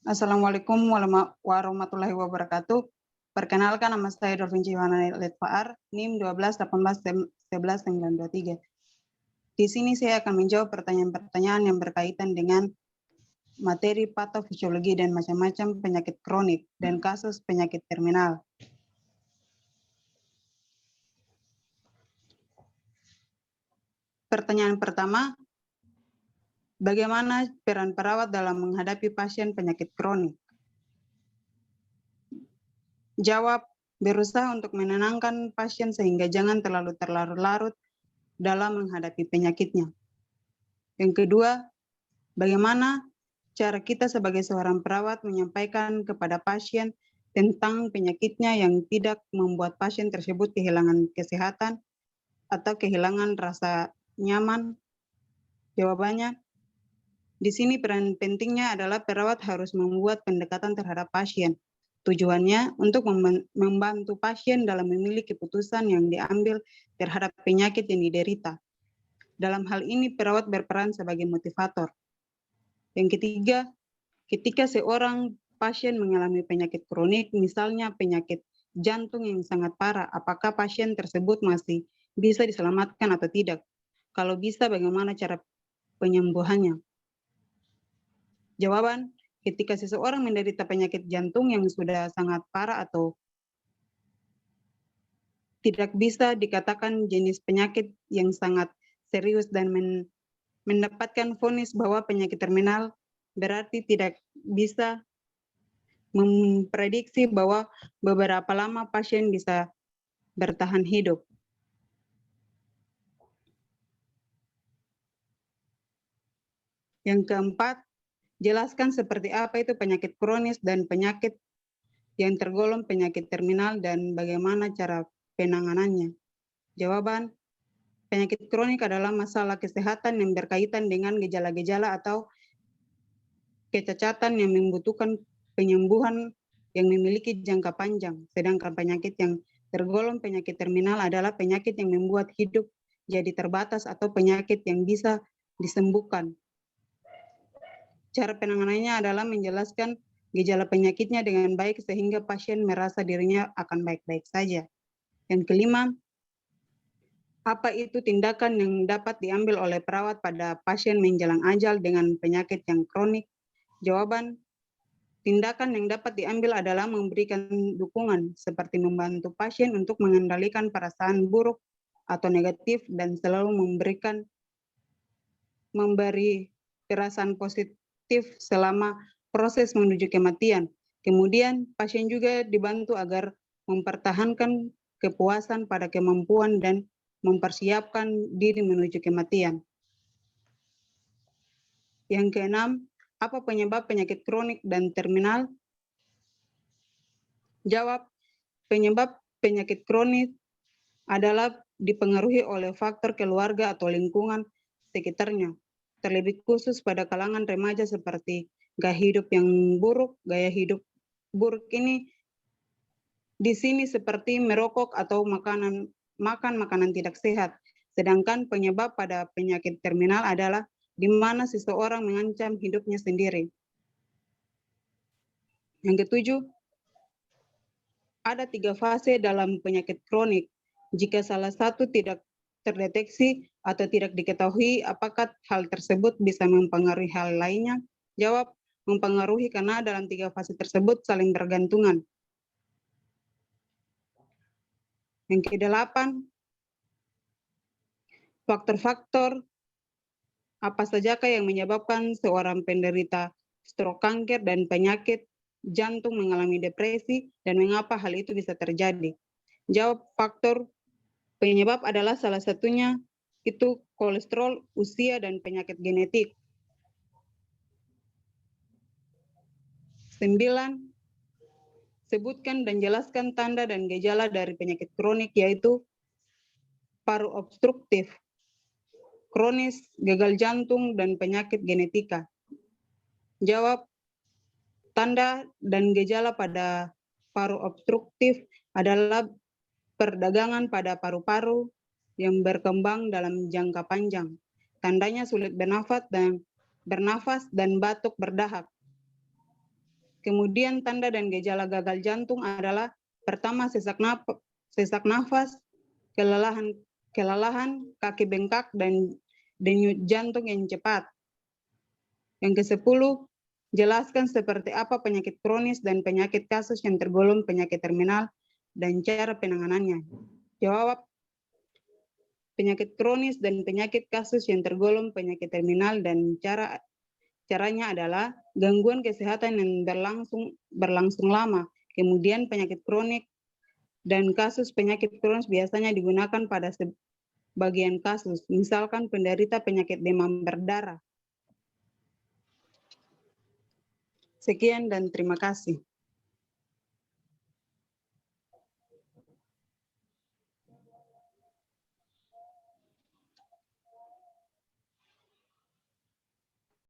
Assalamualaikum warahmatullahi wabarakatuh. Perkenalkan, nama saya Dorvinci Yohana Letfaar, NIM 12 18 11 923. Di sini saya akan menjawab pertanyaan-pertanyaan yang berkaitan dengan materi patofisiologi dan macam-macam penyakit kronik dan kasus penyakit terminal. Pertanyaan pertama, bagaimana peran perawat dalam menghadapi pasien penyakit kronik? Jawab, berusaha untuk menenangkan pasien sehingga jangan terlalu larut dalam menghadapi penyakitnya. Yang kedua, bagaimana cara kita sebagai seorang perawat menyampaikan kepada pasien tentang penyakitnya yang tidak membuat pasien tersebut kehilangan kesehatan atau kehilangan rasa nyaman? Jawabannya, di sini peran pentingnya adalah perawat harus membuat pendekatan terhadap pasien. Tujuannya untuk membantu pasien dalam memilih keputusan yang diambil terhadap penyakit yang diderita. Dalam hal ini, perawat berperan sebagai motivator. Yang ketiga, ketika seorang pasien mengalami penyakit kronik, misalnya penyakit jantung yang sangat parah, apakah pasien tersebut masih bisa diselamatkan atau tidak? Kalau bisa, bagaimana cara penyembuhannya? Jawaban, ketika seseorang menderita penyakit jantung yang sudah sangat parah atau tidak bisa dikatakan jenis penyakit yang sangat serius dan mendapatkan vonis bahwa penyakit terminal, berarti tidak bisa memprediksi bahwa beberapa lama pasien bisa bertahan hidup. Yang keempat, jelaskan seperti apa itu penyakit kronis dan penyakit yang tergolong penyakit terminal dan bagaimana cara penanganannya. Jawaban, penyakit kronik adalah masalah kesehatan yang berkaitan dengan gejala-gejala atau kecacatan yang membutuhkan penyembuhan yang memiliki jangka panjang. Sedangkan penyakit yang tergolong penyakit terminal adalah penyakit yang membuat hidup jadi terbatas atau penyakit yang bisa disembuhkan. Cara penanganannya adalah menjelaskan gejala penyakitnya dengan baik sehingga pasien merasa dirinya akan baik-baik saja. Yang kelima, apa itu tindakan yang dapat diambil oleh perawat pada pasien menjelang ajal dengan penyakit yang kronik? Jawaban, tindakan yang dapat diambil adalah memberikan dukungan seperti membantu pasien untuk mengendalikan perasaan buruk atau negatif dan selalu memberi perasaan positif selama proses menuju kematian. Kemudian pasien juga dibantu agar mempertahankan kepuasan pada kemampuan dan mempersiapkan diri menuju kematian. Yang keenam, apa penyebab penyakit kronik dan terminal? Jawab, penyebab penyakit kronis adalah dipengaruhi oleh faktor keluarga atau lingkungan sekitarnya, terlebih khusus pada kalangan remaja seperti gaya hidup yang buruk. Gaya hidup buruk ini di sini seperti merokok atau makan makanan tidak sehat. Sedangkan penyebab pada penyakit terminal adalah di mana seseorang mengancam hidupnya sendiri. Yang ketujuh, ada 3 fase dalam penyakit kronik. Jika salah satu tidak terdeteksi atau tidak diketahui, apakah hal tersebut bisa mempengaruhi hal lainnya? Jawab, mempengaruhi karena dalam 3 fase tersebut saling bergantungan. Yang ke-8, faktor-faktor apa sajakah yang menyebabkan seorang penderita stroke, kanker, dan penyakit jantung mengalami depresi dan mengapa hal itu bisa terjadi? Jawab, faktor penyebab adalah salah satunya itu kolesterol, usia, dan penyakit genetik. 9, sebutkan dan jelaskan tanda dan gejala dari penyakit kronik yaitu paru obstruktif, kronis, gagal jantung, dan penyakit genetika. Jawab, tanda dan gejala pada paru obstruktif adalah perdagangan pada paru-paru yang berkembang dalam jangka panjang. Tandanya sulit bernafas dan batuk berdahak. Kemudian tanda dan gejala gagal jantung adalah pertama sesak nafas, kelelahan, kaki bengkak, dan denyut jantung yang cepat. Yang ke-10, jelaskan seperti apa penyakit kronis dan penyakit kasus yang tergolong penyakit terminal dan cara penanganannya. Jawab, penyakit kronis dan penyakit kasus yang tergolong penyakit terminal dan caranya adalah gangguan kesehatan yang berlangsung lama, kemudian penyakit kronik dan kasus penyakit kronis biasanya digunakan pada sebagian kasus, misalkan penderita penyakit demam berdarah. Sekian dan terima kasih.